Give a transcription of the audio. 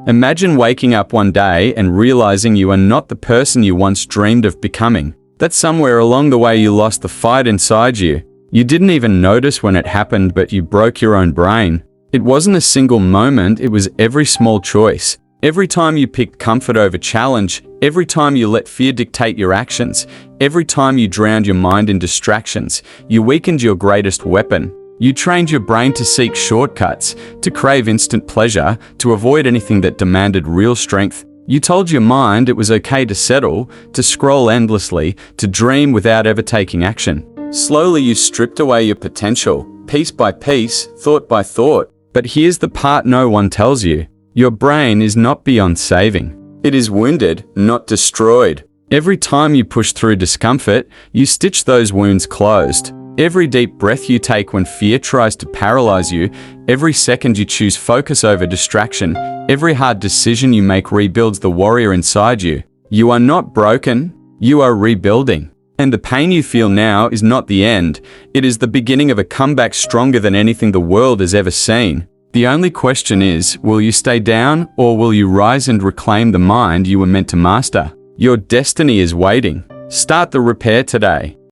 Imagine waking up one day and realizing you are not the person you once dreamed of becoming. That somewhere along the way you lost the fight inside you. You didn't even notice when it happened, but you broke your own brain. It wasn't a single moment, it was every small choice. Every time you picked comfort over challenge, every time you let fear dictate your actions, every time you drowned your mind in distractions, you weakened your greatest weapon. You trained your brain to seek shortcuts, to crave instant pleasure, to avoid anything that demanded real strength. You told your mind it was okay to settle, to scroll endlessly, to dream without ever taking action. Slowly you stripped away your potential, piece by piece, thought by thought. But here's the part no one tells you. Your brain is not beyond saving. It is wounded, not destroyed. Every time you push through discomfort, you stitch those wounds closed. Every deep breath you take when fear tries to paralyze you, every second you choose focus over distraction, every hard decision you make rebuilds the warrior inside you. You are not broken, you are rebuilding. And the pain you feel now is not the end. It is the beginning of a comeback stronger than anything the world has ever seen. The only question is, will you stay down or will you rise and reclaim the mind you were meant to master? Your destiny is waiting. Start the repair today.